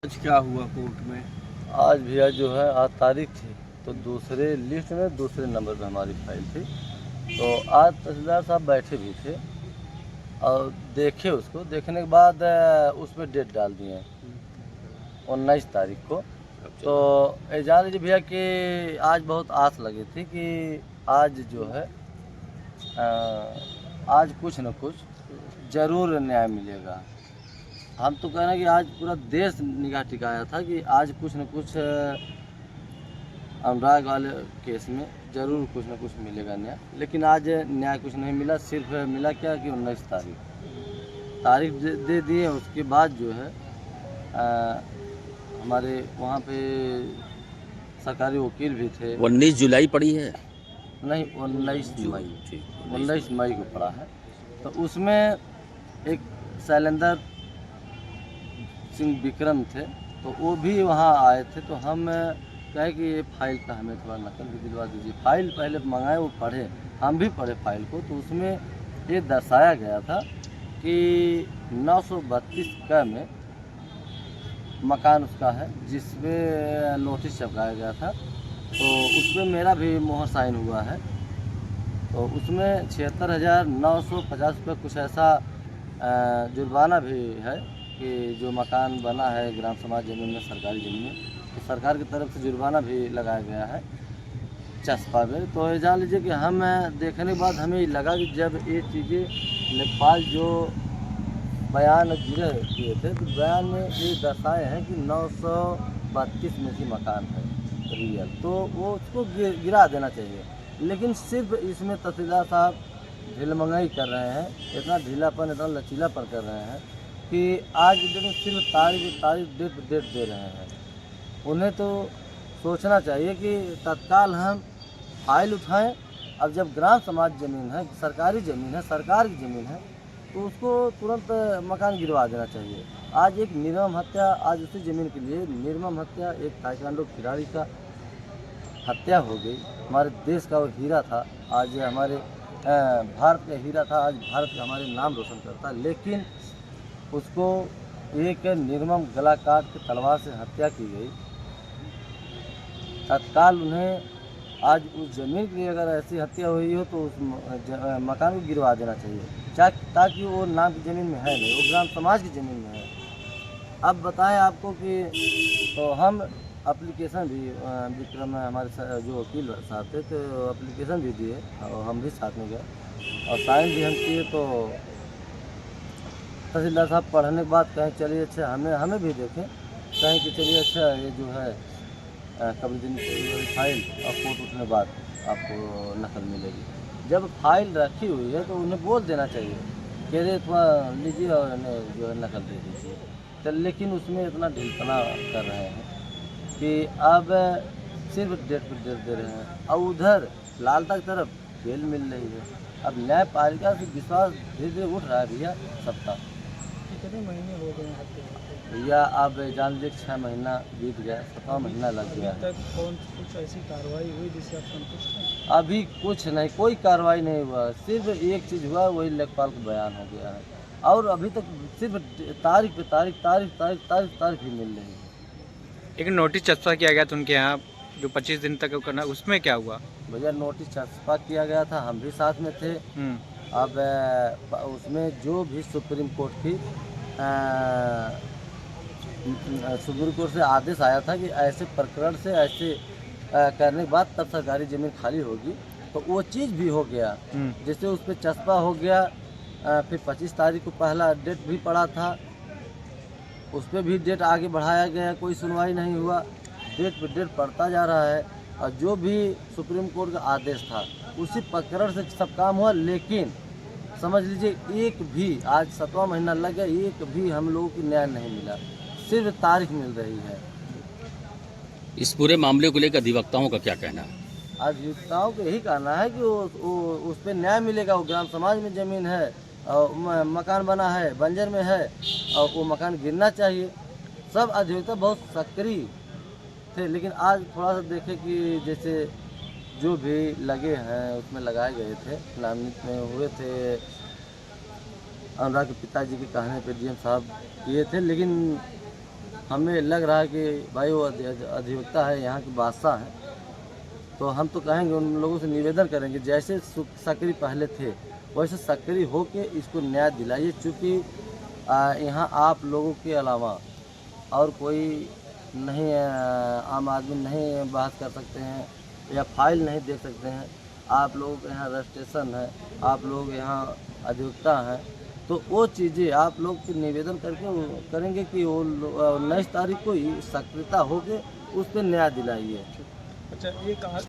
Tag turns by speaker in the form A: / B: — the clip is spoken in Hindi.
A: आज क्या हुआ कोर्ट में?
B: आज भैया जो है आज तारीख थी तो दूसरे लिस्ट में दूसरे नंबर पे हमारी फाइल थी। तो आज तहसीलदार साहब बैठे भी थे और देखे, उसको देखने के बाद उस पर डेट डाल दिए 19 तारीख को। तो ये जान लीजिए भैया कि आज बहुत आस लगी थी कि आज जो है आज कुछ न कुछ ज़रूर न्याय मिलेगा। हम तो कह रहे हैं कि आज पूरा देश निगाह टिकाया था कि आज कुछ न कुछ अनुराग वाले केस में ज़रूर कुछ न कुछ मिलेगा न्याय। लेकिन आज न्याय कुछ नहीं मिला, सिर्फ मिला क्या कि 19 तारीख दे दिए। उसके बाद जो है हमारे वहाँ पे सरकारी वकील भी थे।
C: 19 जुलाई पड़ी है?
B: नहीं, 19 मई को पड़ा है। तो उसमें एक शैलेंद्र सिंह विक्रम थे, तो वो भी वहाँ आए थे। तो हम कहे कि ये फाइल का हमें थोड़ा नकल भी दिलवा दीजिए। फाइल पहले मंगाए, वो पढ़े, हम भी पढ़े फाइल को। तो उसमें ये दर्शाया गया था कि 932 क में मकान उसका है, जिसमें नोटिस छपकाया गया था। तो उसमें मेरा भी मोहर साइन हुआ है। तो उसमें 76,950 रुपये कुछ ऐसा जुर्माना भी है कि जो मकान बना है ग्राम समाज ज़मीन में, सरकारी ज़मीन में, तो सरकार की तरफ से जुर्माना भी लगाया गया है चस्पा में। तो ये जान लीजिए कि हम देखने के बाद हमें लगा कि जब ये चीज़ें लेखपाल जो बयान किए थे, तो बयान में ये दर्शाए हैं कि 932 में की मकान है रियल, तो वो उसको गिरा देना चाहिए। लेकिन सिर्फ इसमें तहसीलदार साहब ढीलमंगाई कर रहे हैं, इतना ढीलापन, इतना लचीलापन कर रहे हैं कि आज के डेट में सिर्फ तारीख डेट दे रहे हैं। उन्हें तो सोचना चाहिए कि तत्काल हम फाइल उठाएं। अब जब ग्राम समाज ज़मीन है, सरकारी ज़मीन है, सरकार की ज़मीन है, तो उसको तुरंत मकान गिरवा देना चाहिए। आज एक निर्मम हत्या, आज उसी ज़मीन के लिए निर्मम हत्या, एक ताइक्वांडो खिलाड़ी का हत्या हो गई। हमारे देश का वो हीरा था, आज हमारे भारत का हीरा था, आज भारत का हमारे नाम रोशन करता। लेकिन उसको एक निर्मम गला काट के तलवार से हत्या की गई। तत्काल उन्हें आज उस ज़मीन की अगर ऐसी हत्या हुई हो तो उस मकान को गिरवा देना चाहिए, ताकि वो नाम की ज़मीन में है नहीं, वो ग्राम समाज की ज़मीन में है। अब बताएं आपको कि तो हम एप्लीकेशन भी विक्रम हमारे जो वकील साहब थे, तो एप्लीकेशन भी दिए और हम भी साथ में गए और साइन भी हम किए। तो तहसीलदार साहब पढ़ने के बाद कहें चलिए अच्छा हमें भी देखें, कहें कि चलिए अच्छा ये जो है कभी दिन फाइल और कोर्ट उठने बाद आपको नकल मिलेगी। जब फाइल रखी हुई है तो उन्हें बोल देना चाहिए कि अरे थोड़ा लीजिए और जो है नकल दे दीजिए। तो लेकिन उसमें इतना ढीलपना कर रहे हैं कि अब सिर्फ डेट पर डेट दे रहे हैं और उधर लालता की तरफ बेल मिल रही है। अब न्यायपालिका से विश्वास धीरे धीरे उठ रहा है भैया सबका।
D: कितने महीने हो गए हैं
B: भैया आप जान लीजिए 6 महीना बीत गया, 7वां महीना लग गया।
D: अभी तक कुछ ऐसी कार्रवाई हुई जिससे आप संतुष्ट हैं?
B: अभी कुछ नहीं, कोई कार्रवाई नहीं हुआ। सिर्फ एक चीज़ हुआ, वही लेखपाल का बयान हो गया है और अभी तक सिर्फ तारीख पे तारीख ही मिल रही है।
E: एक नोटिस चस्पा किया गया था उनके यहाँ जो 25 दिन तक करना, उसमें क्या हुआ?
B: भैया नोटिस छपा किया गया था, हम भी साथ में थे। अब उसमें जो भी सुप्रीम कोर्ट से आदेश आया था कि ऐसे प्रकरण से ऐसे करने के बाद तब सरकारी ज़मीन खाली होगी, तो वो चीज़ भी हो गया। जैसे उस पर चस्पा हो गया, फिर 25 तारीख को पहला डेट भी पड़ा था, उस पर भी डेट आगे बढ़ाया गया, कोई सुनवाई नहीं हुआ। डेट पे डेट पड़ता जा रहा है और जो भी सुप्रीम कोर्ट का आदेश था उसी प्रकरण से सब काम हुआ। लेकिन समझ लीजिए एक भी, आज 7वां महीना लग गया, एक भी हम लोगों को न्याय नहीं मिला, सिर्फ तारीख मिल रही है।
C: इस पूरे मामले को लेकर अधिवक्ताओं का क्या कहना है?
B: अधिवक्ताओं को यही कहना है कि वो उस पर न्याय मिलेगा। वो ग्राम समाज में ज़मीन है और मकान बना है, बंजर में है और वो मकान गिरना चाहिए। सब अधिवक्ता बहुत सक्रिय थे, लेकिन आज थोड़ा सा देखे कि जैसे जो भी लगे हैं उसमें लगाए गए थे, नामित में हुए थे, अनुराग के पिताजी के कहने पे डीएम साहब किए थे, लेकिन हमें लग रहा है कि भाई वो अधिवक्ता है, यहाँ के बादशाह हैं, तो हम तो कहेंगे, उन लोगों से निवेदन करेंगे जैसे सक्रिय पहले थे वैसे सक्रिय हो के इसको न्याय दिलाइए। चूँकि यहाँ आप लोगों के अलावा और कोई नहीं, आम आदमी नहीं बहस कर सकते हैं या फाइल नहीं देख सकते हैं। आप लोगों के यहाँ रजिस्ट्रेशन है, आप लोग यहाँ अधिवक्ता हैं, तो वो चीज़ें आप लोग के निवेदन करके वो करेंगे कि वो 19 तारीख को ही सक्रियता होके उस पर न्याय दिलाइए।
D: अच्छा, ये कहा